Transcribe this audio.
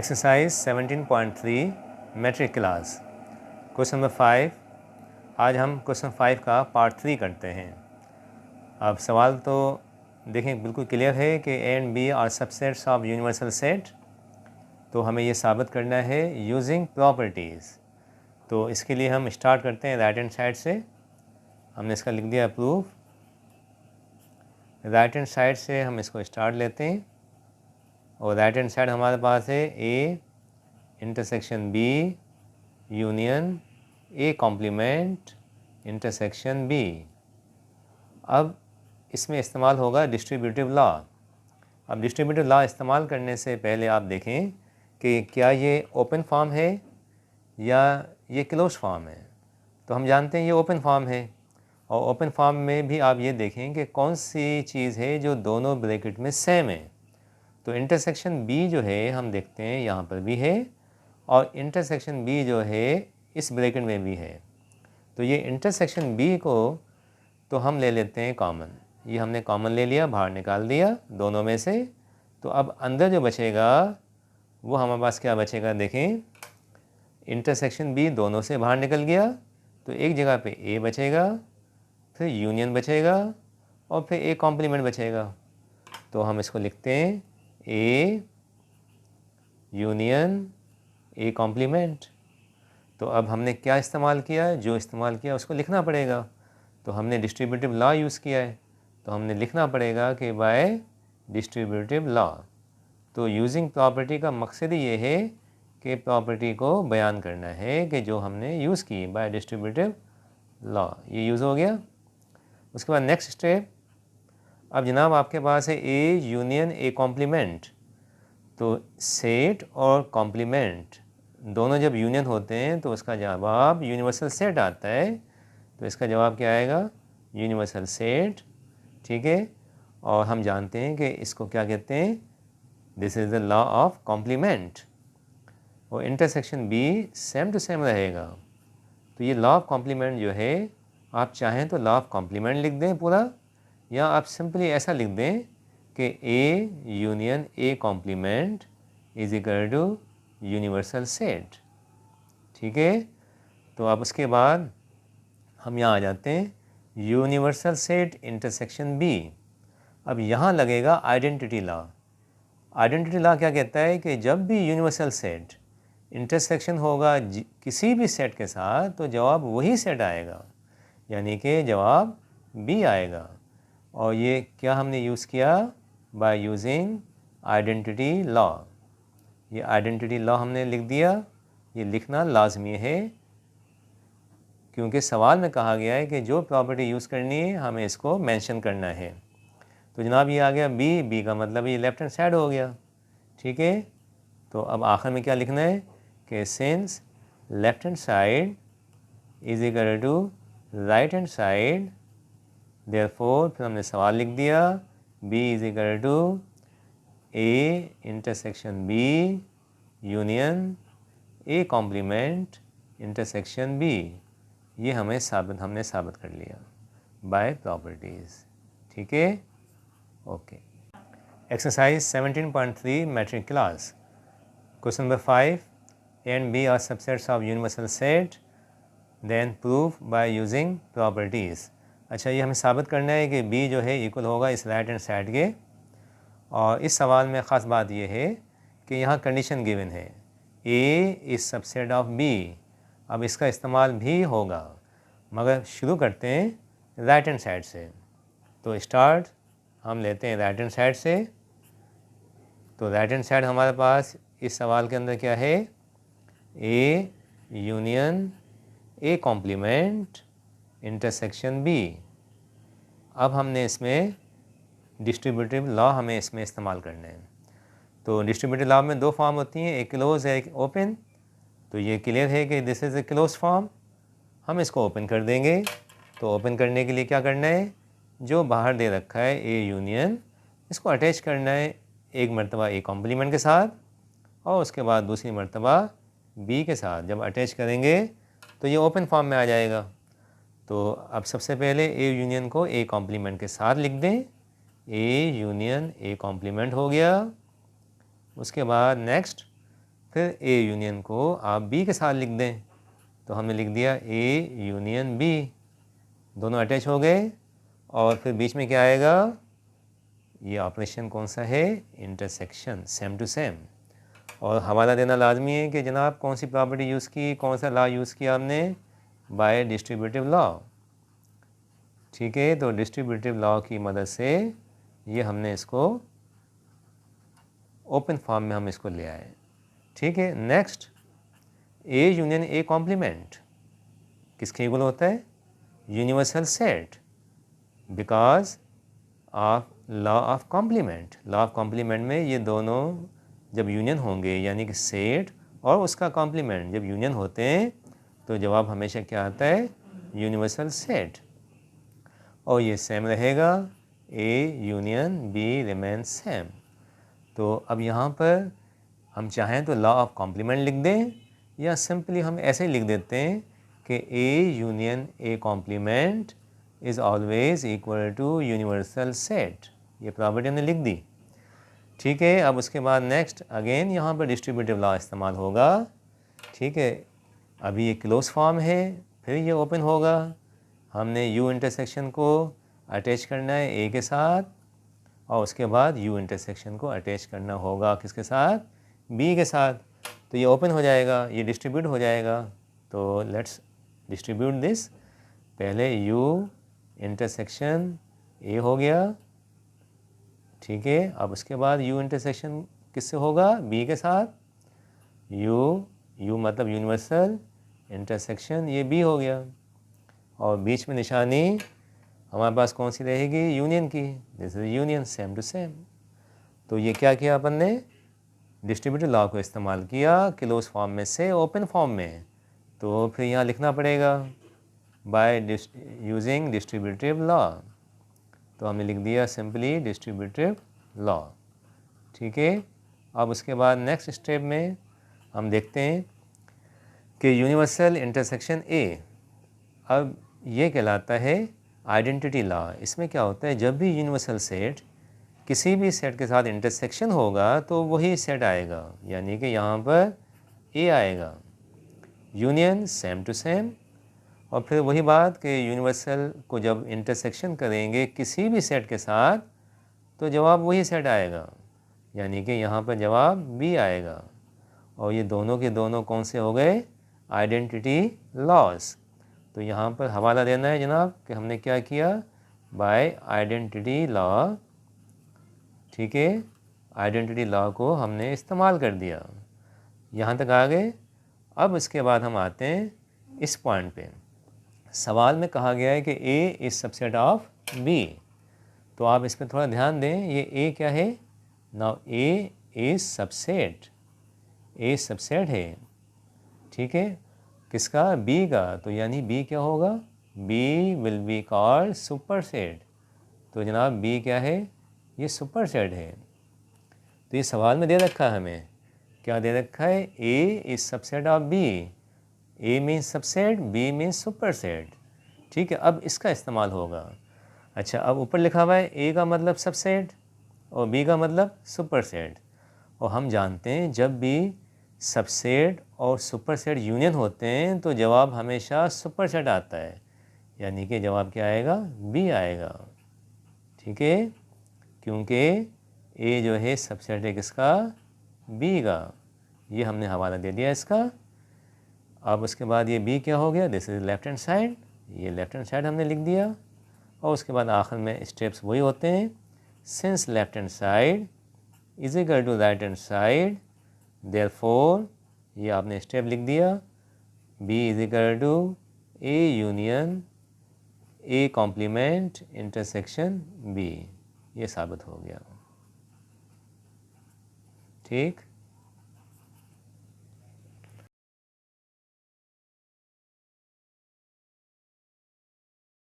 Exercise 17.3 matric class question number 5। आज हम question 5 का पार्ट 3 करते हैं। अब सवाल तो देखें बिल्कुल क्लियर है कि A and B are subsets of universal set. तो हमें ये साबित करना है यूजिंग प्रॉपर्टीज़। तो इसके लिए हम स्टार्ट करते हैं राइट हैंड साइड से। हमने इसका लिख दिया प्रूफ। राइट हैंड साइड से हम इसको स्टार्ट लेते हैं और राइट हैंड साइड हमारे पास है A intersection B union A complement intersection B. अब इसमें इस्तेमाल होगा डिस्ट्रीब्यूटिव लॉ। अब डिस्ट्रीब्यूटिव लॉ इस्तेमाल करने से पहले आप देखें कि क्या ये ओपन फॉर्म है या ये क्लोज फॉर्म है। तो हम जानते हैं ये ओपन फॉर्म है और ओपन फॉर्म में भी आप ये देखें कि कौन सी चीज़ है जो दोनों ब्रैकेट में सेम है। तो इंटरसेक्शन बी जो है हम देखते हैं यहाँ पर भी है और इंटरसेक्शन बी जो है इस ब्रैकेट में भी है। तो ये इंटरसेक्शन बी को तो हम ले लेते हैं कॉमन। ये हमने कॉमन ले लिया, बाहर निकाल दिया दोनों में से। तो अब अंदर जो बचेगा वो हमारे पास क्या बचेगा, देखें इंटरसेक्शन बी दोनों से बाहर निकल गया तो एक जगह पे ए बचेगा, फिर यूनियन बचेगा और फिर ए कॉम्प्लीमेंट बचेगा। तो हम इसको लिखते हैं ए यूनियन ए कॉम्प्लीमेंट। तो अब हमने क्या इस्तेमाल किया है, जो इस्तेमाल किया उसको लिखना पड़ेगा। तो हमने डिस्ट्रीब्यूटिव लॉ यूज़ किया है तो हमने लिखना पड़ेगा कि बाय डिस्ट्रीब्यूटिव लॉ। तो यूजिंग प्रॉपर्टी का मकसद ही ये है कि प्रॉपर्टी को बयान करना है कि जो हमने यूज़ की बाय डिस्ट्रीब्यूटिव लॉ, ये यूज़ हो गया। उसके बाद नेक्स्ट स्टेप, अब जनाब आपके पास है ए यूनियन ए कॉम्प्लीमेंट। तो सेट और कॉम्प्लीमेंट दोनों जब यूनियन होते हैं तो उसका जवाब यूनिवर्सल सेट आता है। तो इसका जवाब क्या आएगा, यूनिवर्सल सेट। ठीक है, और हम जानते हैं कि इसको क्या कहते हैं, this is the law of complement. और intersection B same to same रहेगा। तो ये लॉ ऑफ कॉम्प्लीमेंट जो है, आप चाहें तो लॉ ऑफ कॉम्प्लीमेंट लिख दें पूरा, या आप सिंपली ऐसा लिख दें कि A union A complement is equal to universal set. ठीक है, तो अब उसके बाद हम यहाँ आ जाते हैं यूनिवर्सल सेट इंटरसेक्शन बी। अब यहाँ लगेगा आइडेंटिटी लॉ। आइडेंटिटी लॉ क्या कहता है कि जब भी यूनिवर्सल सेट इंटरसेक्शन होगा किसी भी सेट के साथ तो जवाब वही सेट आएगा, यानी कि जवाब बी आएगा। और ये क्या हमने यूज़ किया, बाय यूजिंग आइडेंटिटी लॉ। ये आइडेंटिटी लॉ हमने लिख दिया। ये लिखना लाजमी है क्योंकि सवाल में कहा गया है कि जो प्रॉपर्टी यूज़ करनी है हमें इसको मेंशन करना है। तो जनाब ये आ गया बी, बी का मतलब ये लेफ्ट हैंड साइड हो गया। ठीक है, तो अब आखिर में क्या लिखना है कि since left hand side is equal to right hand side, therefore फिर हमने सवाल लिख दिया B is equal to A intersection B union A complement intersection B. ये हमने साबित कर लिया बाय प्रॉपर्टीज़। ठीक है, okay. Exercise 17.3 matric class question number 5, A and B are subsets of universal set, then proof by using properties. अच्छा, ये हमें साबित करना है कि बी जो है इक्वल होगा इस राइट हैंड साइड के। और इस सवाल में ख़ास बात यह है कि यहाँ कंडीशन गिवन है A is subset of B. अब इसका इस्तेमाल भी होगा, मगर शुरू करते हैं राइट हैंड साइड से। तो स्टार्ट हम लेते हैं राइट हैंड साइड से। तो राइट हैंड साइड हमारे पास इस सवाल के अंदर क्या है, A union A complement intersection B. अब हमने इसमें डिस्ट्रीब्यूटिव लॉ हमें इसमें इस्तेमाल करना है। तो डिस्ट्रीब्यूटिव लॉ में दो फॉर्म होती हैं, एक क्लोज है एक ओपन। तो ये क्लियर है कि this is a close form, हम इसको ओपन कर देंगे। तो ओपन करने के लिए क्या करना है, जो बाहर दे रखा है ए यूनियन, इसको अटैच करना है एक मरतबा ए कॉम्प्लीमेंट के साथ और उसके बाद दूसरी मरतबा बी के साथ। जब अटैच करेंगे तो ये ओपन फॉर्म में आ जाएगा। तो अब सबसे पहले ए यूनियन को ए कॉम्प्लीमेंट के साथ लिख दें, ए यूनियन ए कॉम्प्लीमेंट हो गया। उसके बाद नेक्स्ट फिर ए यूनियन को आप बी के साथ लिख दें, तो हमने लिख दिया ए यूनियन बी, दोनों अटैच हो गए। और फिर बीच में क्या आएगा, ये ऑपरेशन कौन सा है, इंटरसेक्शन, सेम टू सेम। और हवाला देना लाजमी है कि जनाब कौन सी प्रॉपर्टी यूज़ की, कौन सा लॉ यूज़ किया हमने, बाय डिस्ट्रीब्यूटिव लॉ। ठीक है, तो डिस्ट्रीब्यूटिव लॉ की मदद से ये हमने इसको ओपन फॉर्म में हम इसको ले आए। ठीक है, next, A union A complement किसके इक्वल होता है, universal set, because of law of complement. Law of complement में ये दोनों जब यूनियन होंगे, यानी कि सेट और उसका कॉम्प्लीमेंट जब यूनियन होते हैं, तो जवाब हमेशा क्या आता है, यूनिवर्सल सेट। और ये सेम रहेगा, A union be remain same. तो अब यहाँ पर हम चाहें तो लॉ ऑफ कॉम्प्लीमेंट लिख दें, या सिंपली हम ऐसे ही लिख देते हैं कि A union A complement is always equal to universal set. ये प्रॉपर्टी हमने लिख दी। ठीक है, अब उसके बाद नेक्स्ट अगेन यहाँ पर डिस्ट्रीब्यूटिव लॉ इस्तेमाल होगा। ठीक है, अभी ये क्लोज फॉर्म है, फिर ये ओपन होगा। हमने यू इंटरसेक्शन को अटैच करना है ए के साथ, और उसके बाद यू इंटरसेक्शन को अटैच करना होगा किसके साथ, बी के साथ। तो ये ओपन हो जाएगा, ये डिस्ट्रीब्यूट हो जाएगा। तो लेट्स डिस्ट्रीब्यूट दिस। पहले यू इंटरसेक्शन ए हो गया, ठीक है। अब उसके बाद यू इंटरसेक्शन किससे होगा, बी के साथ। यू मतलब यूनिवर्सल, इंटरसेक्शन ये बी हो गया। और बीच में निशानी हमारे पास कौन सी रहेगी, यूनियन की, this is union, same to same. तो ये क्या किया अपन ने, डिस्ट्रीब्यूटिव लॉ को इस्तेमाल किया क्लोज फॉर्म में से ओपन फॉर्म में। तो फिर यहाँ लिखना पड़ेगा बाय यूजिंग डिस्ट्रीब्यूटिव लॉ। तो हमने लिख दिया सिंपली डिस्ट्रीब्यूटिव लॉ। ठीक है, अब उसके बाद नेक्स्ट स्टेप में हम देखते हैं कि यूनिवर्सल इंटरसेक्शन ए, अब ये कहलाता है आइडेंटिटी लॉ। इसमें क्या होता है, जब भी यूनिवर्सल सेट किसी भी सेट के साथ इंटरसेक्शन होगा तो वही सेट आएगा, यानी कि यहाँ पर ए आएगा, यूनियन सेम टू सेम। और फिर वही बात कि यूनिवर्सल को जब इंटरसेक्शन करेंगे किसी भी सेट के साथ तो जवाब वही सेट आएगा, यानी कि यहाँ पर जवाब बी आएगा। और ये दोनों के दोनों कौन से हो गए, आइडेंटिटी लॉस। तो यहाँ पर हवाला देना है जनाब कि हमने क्या किया, बाय आइडेंटिटी लॉ। ठीक है, आइडेंटिटी लॉ को हमने इस्तेमाल कर दिया। यहाँ तक आ गए। अब इसके बाद हम आते हैं इस पॉइंट पे। सवाल में कहा गया है कि ए इज सबसेट ऑफ बी। तो आप इस पर थोड़ा ध्यान दें, ये ए क्या है, now A is subset, A subset है। ठीक है, किसका, बी का। तो यानी बी क्या होगा, B will be called superset. तो जनाब बी क्या है, ये सुपर सेट है। तो ये सवाल में दे रखा है हमें, क्या दे रखा है, A is subset of B. A means subset, B means superset. ठीक है, अब इसका इस्तेमाल होगा। अच्छा, अब ऊपर लिखा हुआ है ए का मतलब सबसेट और बी का मतलब सुपर सेट। और हम जानते हैं जब भी सबसेट और सुपर सेट यूनियन होते हैं तो जवाब हमेशा सुपर सेट आता है, यानी कि जवाब क्या आएगा, बी आएगा। ठीक है, क्योंकि ए जो है सबसेट है किसका, बी का। ये हमने हवाला दे दिया इसका। अब उसके बाद ये बी क्या हो गया, this is left hand side, ये लेफ्ट हैंड साइड हमने लिख दिया। और उसके बाद आखिर में स्टेप्स वही होते हैं, since left hand side is equal to right hand side, therefore ये आपने स्टेप लिख दिया, B is equal to A union A complement intersection B. ये साबित हो गया। ठीक।